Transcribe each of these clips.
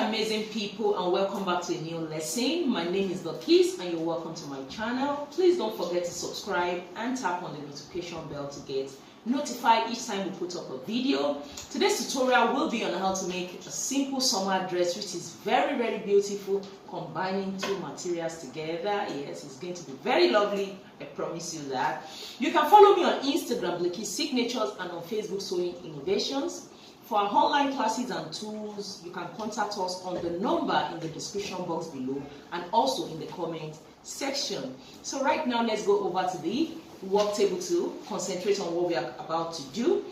amazing people, and welcome back to a new lesson. My name is Bilikis and you're welcome to my channel. Please don't forget to subscribe and tap on the notification bell to get notified each time we put up a video. Today's tutorial will be on how to make a simple summer dress which is very beautiful, combining two materials together. Yes, it's going to be very lovely, I promise you that. You can follow me on Instagram, Bilikis Signatures, and on Facebook, Sewing Innovations. For our online classes and tools, you can contact us on the number in the description box below and also in the comment section. So right now, let's go over to the work table to concentrate on what we are about to do.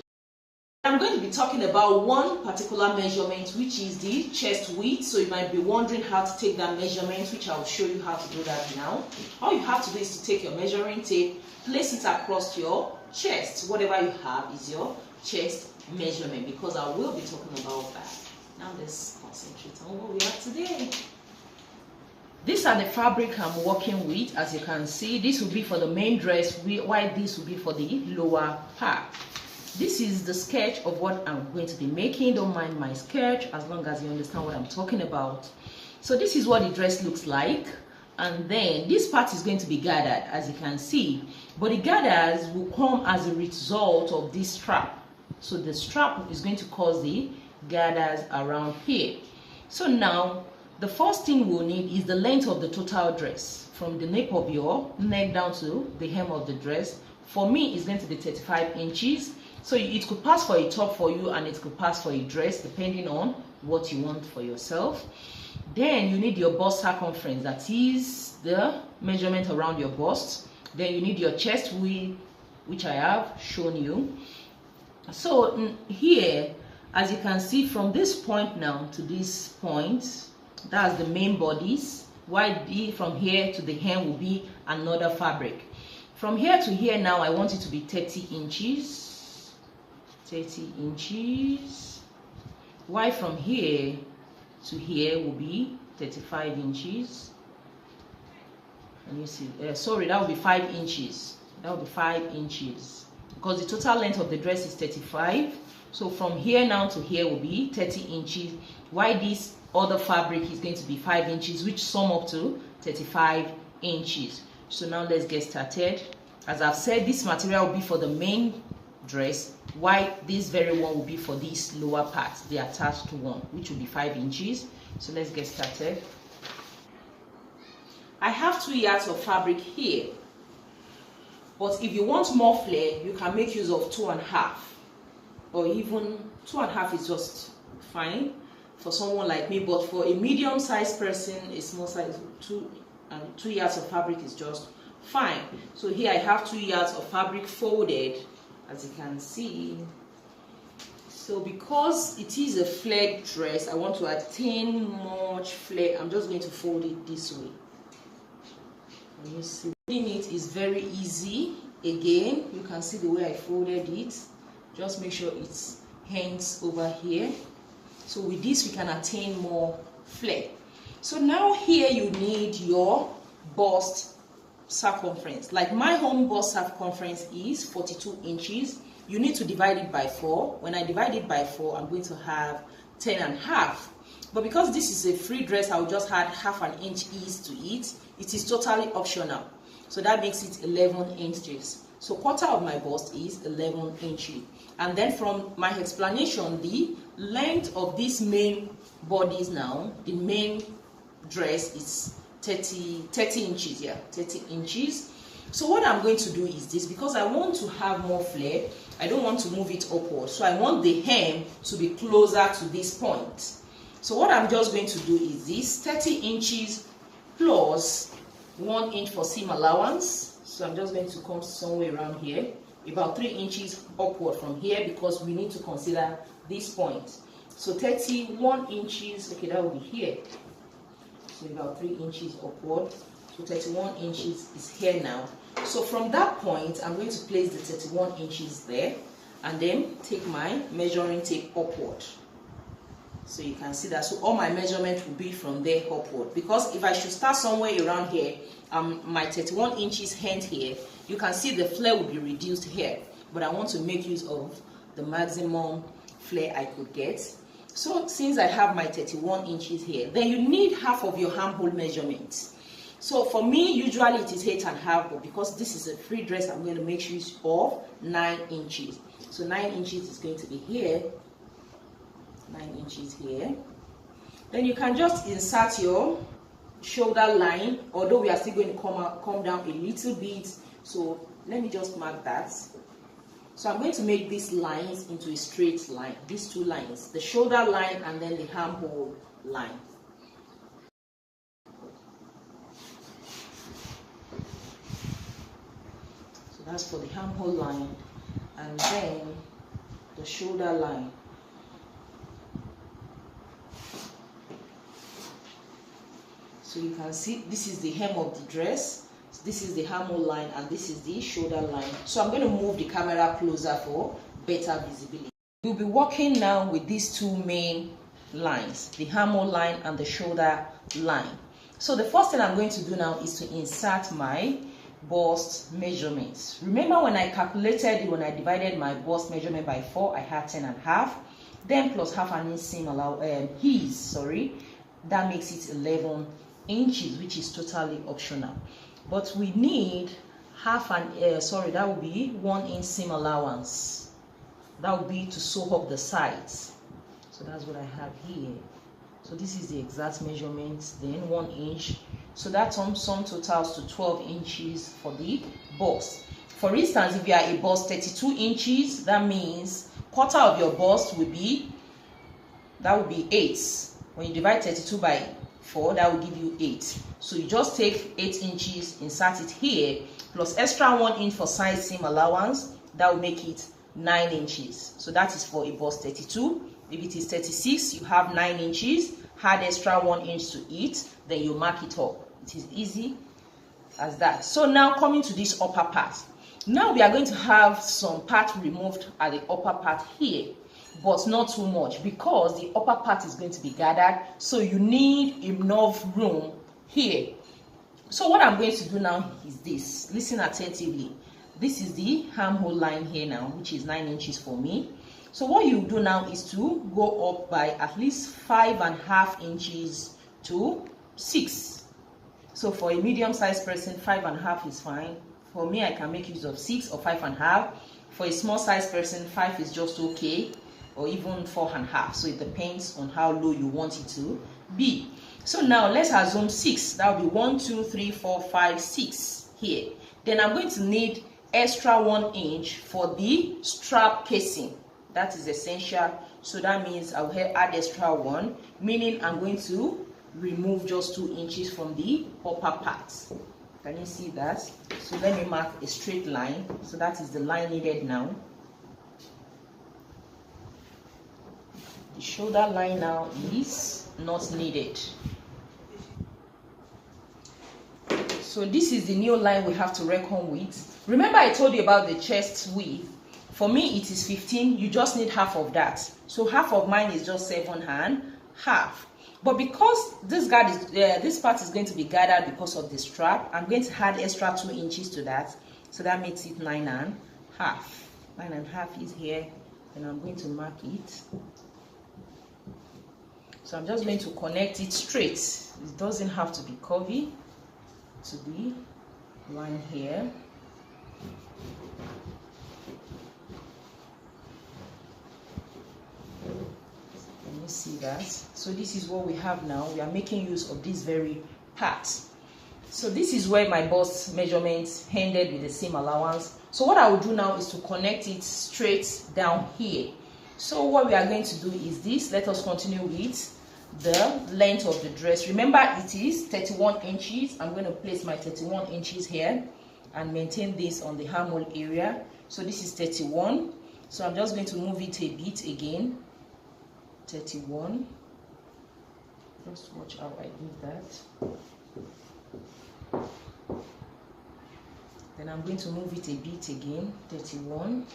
I'm going to be talking about one particular measurement, which is the chest width. So you might be wondering how to take that measurement, which I'll show you how to do that now. All you have to do is to take your measuring tape, place it across your chest. Whatever you have is your chest measurement, because I will be talking about that. Now let's concentrate on what we have today. These are the fabric I'm working with. As you can see, this will be for the main dress, while this will be for the lower part. This is the sketch of what I'm going to be making. Don't mind my sketch as long as you understand what I'm talking about. So this is what the dress looks like, and then this part is going to be gathered, as you can see, but the gathers will come as a result of this strap. So the strap is going to cause the gathers around here. So now the first thing we'll need is the length of the total dress, from the nape of your neck down to the hem of the dress. For me, it's going to be 35 inches. So it could pass for a top for you and it could pass for a dress, depending on what you want for yourself. Then you need your bust circumference, that is the measurement around your bust. Then you need your chest width, which I have shown you. So here, as you can see, from this point now to this point, that's the main bodies, while from here to the hem will be another fabric. From here to here now, I want it to be 30 inches. 30 inches. While from here to here will be 35 inches. And you see, sorry, that will be 5 inches. That will be 5 inches. Because the total length of the dress is 35. So from here now to here will be 30 inches. While this other fabric is going to be 5 inches, which sum up to 35 inches. So now let's get started. As I've said, this material will be for the main dress, while this very one will be for this lower part, the attached one, which will be 5 inches. So let's get started. I have 2 yards of fabric here. But if you want more flare, you can make use of 2.5, or even 2.5 is just fine for someone like me. But for a medium-sized person, a small size, 2 yards of fabric is just fine. So here I have 2 yards of fabric folded, as you can see. So because it is a flared dress, I want to attain much flare. I'm just going to fold it this way. And you see, folding it is very easy. Again, you can see the way I folded it. Just make sure it hangs over here. So with this, we can attain more flare. So now here you need your bust circumference. Like my home bust circumference is 42 inches. You need to divide it by 4. When I divide it by 4, I'm going to have 10.5. But because this is a free dress, I'll just add half an inch ease to it. It is totally optional. So that makes it 11 inches. So quarter of my bust is 11 inches. And then from my explanation, the length of these main bodies now, the main dress is 30 inches, yeah, 30 inches. So what I'm going to do is this, because I want to have more flare, I don't want to move it upward. So I want the hem to be closer to this point. So what I'm just going to do is this, 30 inches plus 1 inch for seam allowance. So I'm just going to come somewhere around here, about 3 inches upward from here, because we need to consider this point. So 31 inches, okay, that will be here. So about 3 inches upward. So 31 inches is here now. So from that point, I'm going to place the 31 inches there and then take my measuring tape upward. So you can see that. So all my measurement will be from there upward. Because if I should start somewhere around here, my 31 inches hand here, you can see the flare will be reduced here. But I want to make use of the maximum flare I could get. So since I have my 31 inches here, then you need half of your armhole measurement. So for me, usually it is 8.5, but because this is a free dress, I'm going to make use of 9 inches. So 9 inches is going to be here, 9 inches here. Then you can just insert your shoulder line, although we are still going to come down a little bit. So let me just mark that. So I'm going to make these lines into a straight line, these two lines, the shoulder line and then the armhole line. So that's for the armhole line and then the shoulder line. So you can see this is the hem of the dress. This is the armhole line and this is the shoulder line. So I'm going to move the camera closer for better visibility. We'll be working now with these two main lines, the armhole line and the shoulder line. So the first thing I'm going to do now is to insert my bust measurements. Remember when I calculated, when I divided my bust measurement by 4, I had 10.5. Then plus half an inch seam that makes it 11 inches, which is totally optional. But we need that will be 1 inch seam allowance. That will be to sew up the sides. So that's what I have here. So this is the exact measurement, then 1 inch. So that sum totals to 12 inches for the bust. For instance, if you are a bust 32 inches, that means quarter of your bust will be, that will be 8. When you divide 32 by 4, that will give you 8. So you just take 8 inches, insert it here, plus extra 1 inch for side seam allowance. That will make it 9 inches. So that is for a bust 32. If it is 36, you have 9 inches, add extra 1 inch to it, then you mark it up. It is easy as that. So now coming to this upper part. Now we are going to have some part removed at the upper part here, but not too much because the upper part is going to be gathered. So you need enough room here. So what I'm going to do now is this. Listen attentively. This is the armhole line here now, which is 9 inches for me. So what you do now is to go up by at least 5.5 inches to 6. So for a medium-sized person, 5.5 is fine. For me, I can make use of 6 or 5.5. For a small-sized person, 5 is just okay, or even 4.5. So it depends on how low you want it to be. So now let's assume 6. That will be 1, 2, 3, 4, 5, 6 here. Then I'm going to need extra 1 inch for the strap casing. That is essential. So that means I'll add extra 1, meaning I'm going to remove just 2 inches from the upper part. Can you see that? So let me mark a straight line. So that is the line needed now. The shoulder line now is not needed. So this is the new line we have to reckon with. Remember I told you about the chest width. For me it is 15. You just need half of that. So half of mine is just 7.5. But because this part is going to be gathered because of the strap, I'm going to add extra 2 inches to that. So that makes it 9.5. 9.5 is here, and I'm going to mark it. So I'm just going to connect it straight. It doesn't have to be curvy to the line here. See that? So this is what we have now. We are making use of this very part. So this is where my bust measurements ended with the seam allowance. So what I will do now is to connect it straight down here. So what we are going to do is this. Let us continue with the length of the dress. Remember it is 31 inches. I'm going to place my 31 inches here and maintain this on the armhole area. So this is 31. So I'm just going to move it a bit again. 31. Just watch how I do that. Then I'm going to move it a bit again. 31.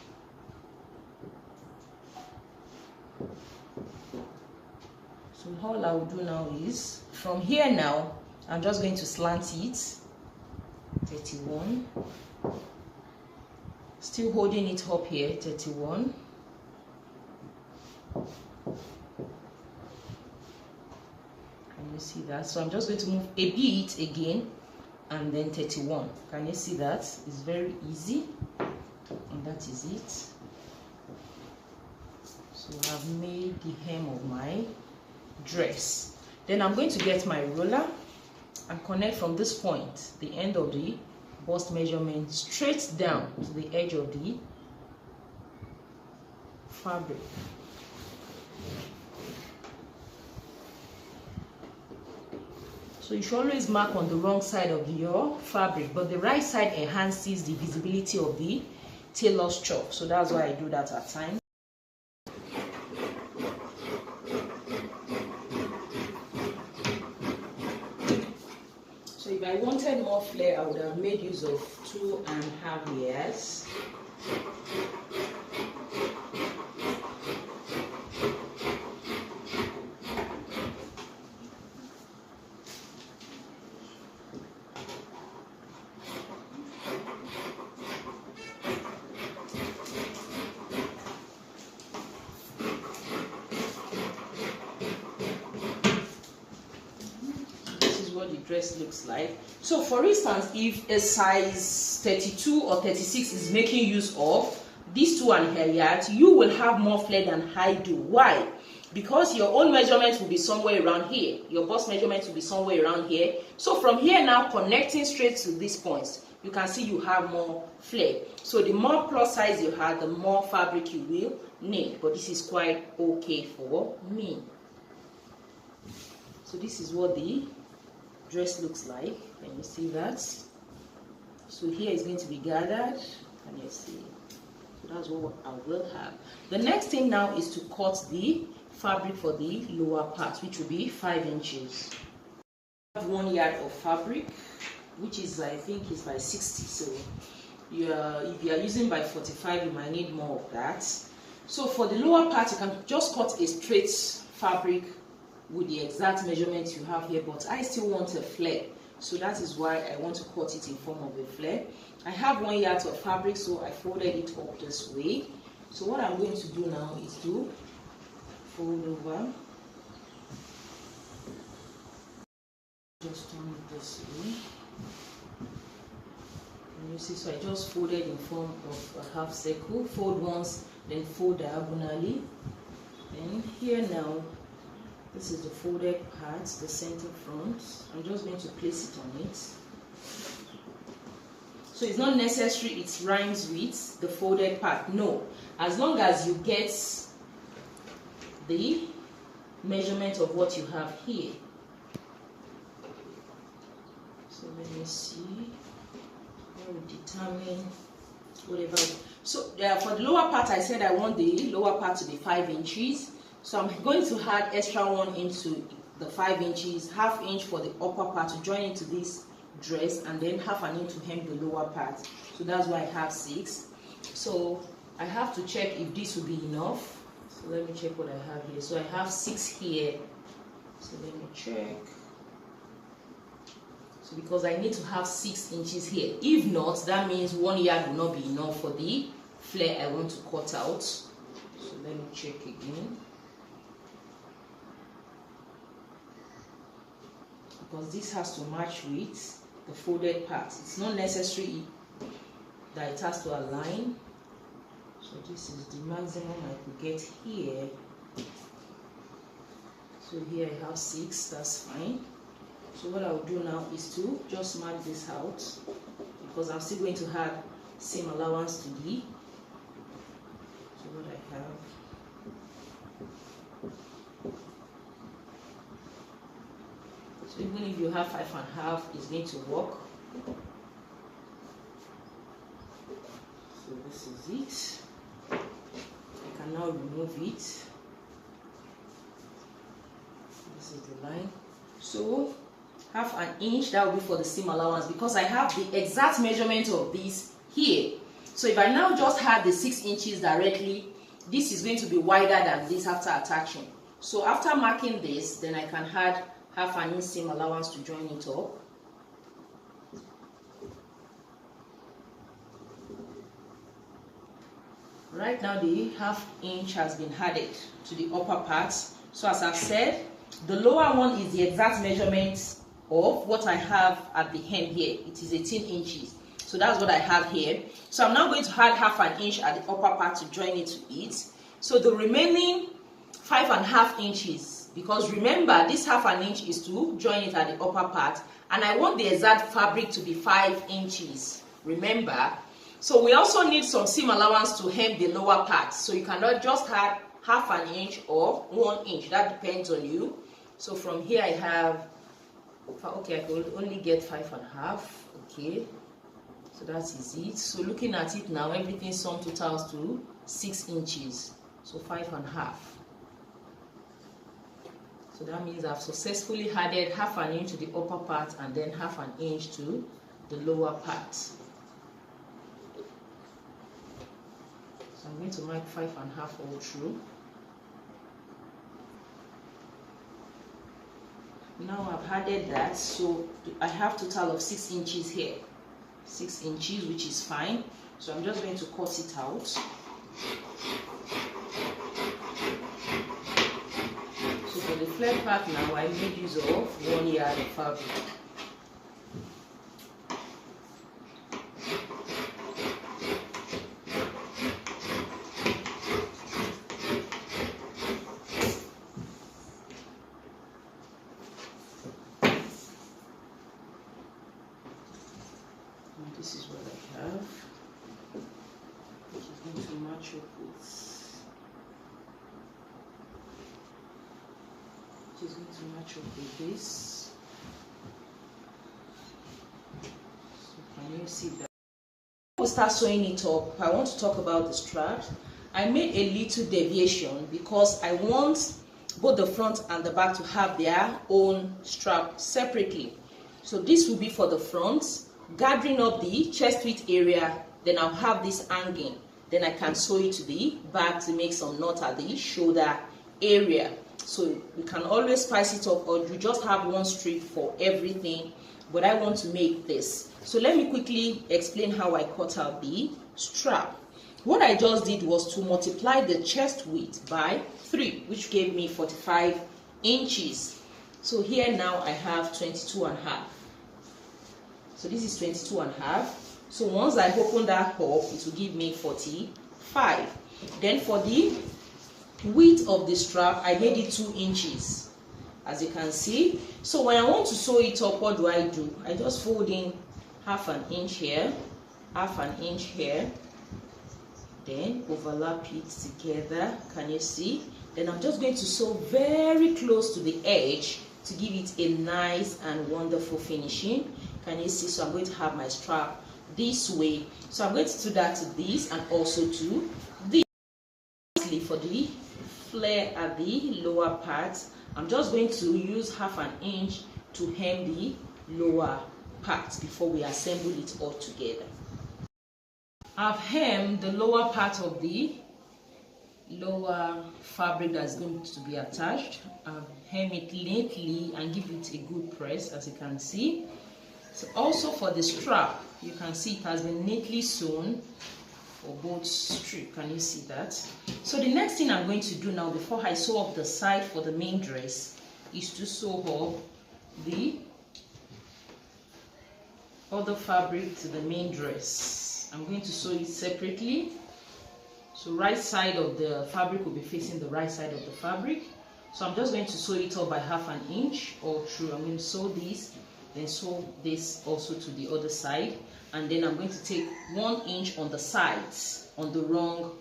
So all I will do now is from here now I'm just going to slant it. 31. Still holding it up here. 31. Can you see that? So I'm just going to move a bit again, and then 31. Can you see that? It's very easy, and that is it. So I've made the hem of my dress. Then I'm going to get my ruler and connect from this point, the end of the bust measurement, straight down to the edge of the fabric. So you should always mark on the wrong side of your fabric, but the right side enhances the visibility of the tailor's chalk. So that's why I do that at times. So if I wanted more flare, I would have made use of 2.5 layers. The dress looks like. So for instance, if a size 32 or 36 is making use of these 2.5 yards, you will have more flare than I do. Why? Because your own measurement will be somewhere around here, your bust measurement will be somewhere around here. So from here now, connecting straight to these points, you can see you have more flare. So the more plus size you have, the more fabric you will need, but this is quite okay for me. So this is what the dress looks like. Can you see that? So here is going to be gathered. Can you see? So that's what I will have. The next thing now is to cut the fabric for the lower part, which will be 5 inches. I have 1 yard of fabric, which is, I think, is by 60. So if you are using by 45, you might need more of that. So for the lower part, you can just cut a straight fabric with the exact measurement you have here, but I still want a flare, so that is why I want to cut it in form of a flare. I have 1 yard of fabric, so I folded it up this way. So what I'm going to do now is to fold over, just turn it this way. And you see, so I just folded in form of a half circle, fold once, then fold diagonally. And here now, this is the folded part, the center front. I'm just going to place it on it. So it's not necessary it rhymes with the folded part. No. As long as you get the measurement of what you have here. So let me see. I will determine whatever. So for the lower part, I said I want the lower part to be 5 inches. So I'm going to add extra 1 inch to the 5 inches, ½ inch for the upper part to join into this dress, and then ½ an inch to hem the lower part. So that's why I have 6. So I have to check if this will be enough. So let me check what I have here. So I have 6 here. So let me check. So because I need to have 6 inches here. If not, that means 1 yard will not be enough for the flare I want to cut out. So let me check again. Because this has to match with the folded part. It's not necessary that it has to align. So this is the maximum I could get here. So here I have 6, that's fine. So what I will do now is to just mark this out, because I'm still going to add seam allowance to the. So what I have. So even if you have 5.5, it's going to work. So this is it. I can now remove it. This is the line. So ½ an inch, that will be for the seam allowance, because I have the exact measurement of this here. So if I now just add the 6 inches directly, this is going to be wider than this after attaching. So after marking this, then I can add ½ an inch seam allowance to join it up. Right now the ½ inch has been added to the upper part. So as I've said, The lower one is the exact measurement of what I have at the hem here. It is 18 inches. So that's what I have here. So I'm now going to add half an inch at the upper part to join it to it. So the remaining 5.5 inches, because remember this half an inch is to join it at the upper part, and I want the exact fabric to be 5 inches. Remember. So we also need some seam allowance to hem the lower part. So you cannot just add half an inch or 1 inch. That depends on you. So from here I have, okay, I could only get 5.5. Okay, so that is it. So looking at it now, everything sum totals to 6 inches. So 5.5. So that means I've successfully added half an inch to the upper part and then half an inch to the lower part. So I'm going to mark 5.5 all through. Now I've added that, so I have total of 6 inches here. 6 inches, which is fine. So I'm just going to cut it out. So for the flared part now, I made use of 1 yard of fabric. And this is what I have, which is going to match up with. Is going to match up with this. So can you see that? Before we start sewing it up, I want to talk about the strap. I made a little deviation because I want both the front and the back to have their own strap separately. So this will be for the front, gathering up the chest width area, then I'll have this hanging. Then I can sew it to the back to make some knot at the shoulder area. So you can always spice it up, or you just have one strip for everything, but I want to make this. So let me quickly explain how I cut out the strap. What I just did was to multiply the chest width by 3, which gave me 45 inches. So here now I have 22.5. So this is 22.5. So once I open that up, it will give me 45. Then for the width of the strap, I made it 2 inches, as you can see. So when I want to sew it up, what do? I just fold in half an inch here, half an inch here, then overlap it together. Can you see? Then I'm just going to sew very close to the edge to give it a nice and wonderful finishing. Can you see? So I'm going to have my strap this way. So I'm going to do that to this and also to this. For the flare at the lower part, I'm just going to use half an inch to hem the lower part before we assemble it all together. I've hemmed the lower part of the lower fabric that's going to be attached. I've hemmed it neatly and give it a good press, as you can see. So also for the strap, you can see it has been neatly sewn for both strips. Can you see that? So the next thing I'm going to do now, before I sew up the side for the main dress, is to sew up the other fabric to the main dress. I'm going to sew it separately. So right side of the fabric will be facing the right side of the fabric. So I'm just going to sew it up by half an inch all through. I'm going to sew this, then sew this also to the other side, and then I'm going to take 1 inch on the sides, on the wrong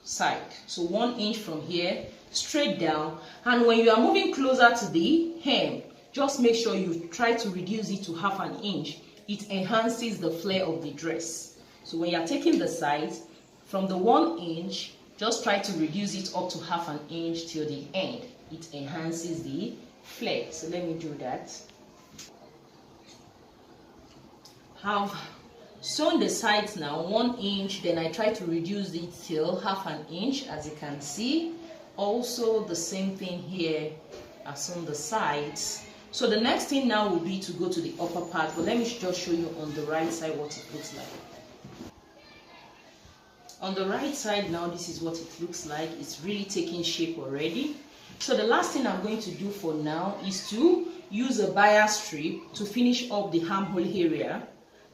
side. So 1 inch from here straight down, and when you are moving closer to the hem, just make sure you try to reduce it to half an inch. It enhances the flare of the dress. So when you are taking the sides from the 1 inch, just try to reduce it up to half an inch till the end. It enhances the flare. So let me do that. Have sewn the sides now 1 inch, then I try to reduce it till half an inch, as you can see. Also the same thing here as on the sides. So the next thing now will be to go to the upper part, but let me just show you on the right side what it looks like. On the right side now, this is what it looks like. It's really taking shape already. So the last thing I'm going to do for now is to use a bias strip to finish up the armhole area.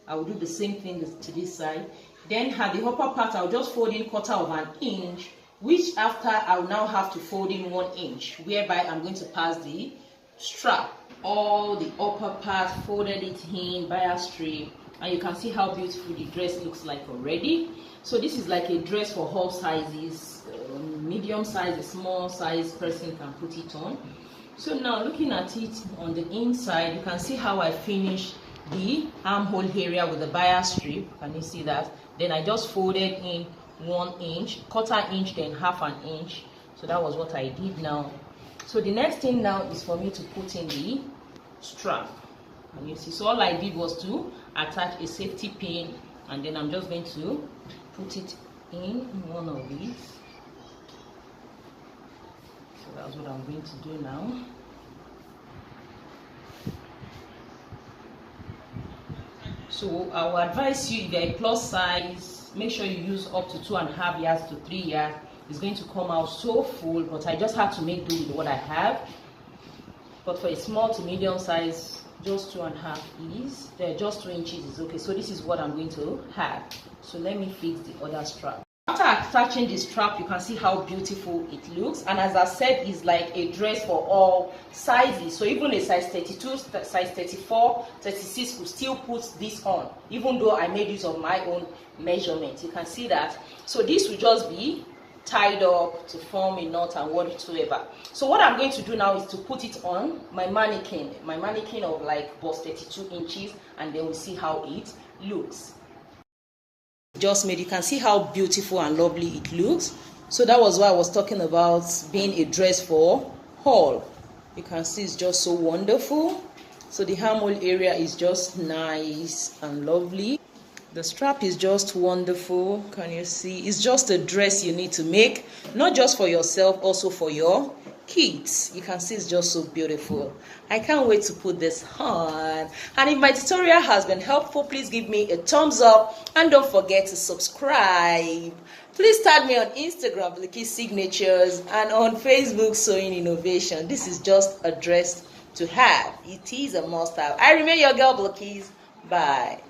I will do the same thing to this side. Then at the upper part, I'll just fold in 1/4 of an inch, which after I'll now have to fold in 1 inch, whereby I'm going to pass the strap. All the upper part, folded it in, bias strip, and you can see how beautiful the dress looks like already. So this is like a dress for all sizes, medium size, a small size person can put it on. So now looking at it on the inside, you can see how I finished the armhole area with the bias strip. Can you see that? Then I just folded in 1 inch, 1/4 inch, then 1/2 inch. So that was what I did now. So the next thing now is for me to put in the strap. And you see, so all I did was to attach a safety pin, and then I'm just going to put it in one of these. So that's what I'm going to do now. So I will advise you, if you're a plus size, make sure you use up to 2.5 yards to 3 yards. It's going to come out so full, but I just have to make do with what I have. But for a small to medium size, just 2.5 is there, just 2 inches is okay. So this is what I'm going to have. So let me fix the other strap. After attaching the strap, you can see how beautiful it looks, and as I said, it's like a dress for all sizes. So even a size 32, size 34, 36 could still put this on, even though I made use of my own measurement. You can see that. So this will just be tied up to form a knot and whatsoever. So what I'm going to do now is to put it on my mannequin of like bust 32 inches, and then we'll see how it looks. Just made, you can see how beautiful and lovely it looks. So that was why I was talking about being a dress for all. You can see it's just so wonderful. So the armhole area is just nice and lovely. The strap is just wonderful. Can you see? It's just a dress you need to make, not just for yourself, also for your kids. You can see it's just so beautiful. I can't wait to put this on. And if my tutorial has been helpful, please give me a thumbs up, and don't forget to subscribe. Please tag me on Instagram, Bilikis Signatures, and on Facebook, Sewing Innovation. This is just a dress to have. It is a must have. I remain your girl, Bilikis. Bye.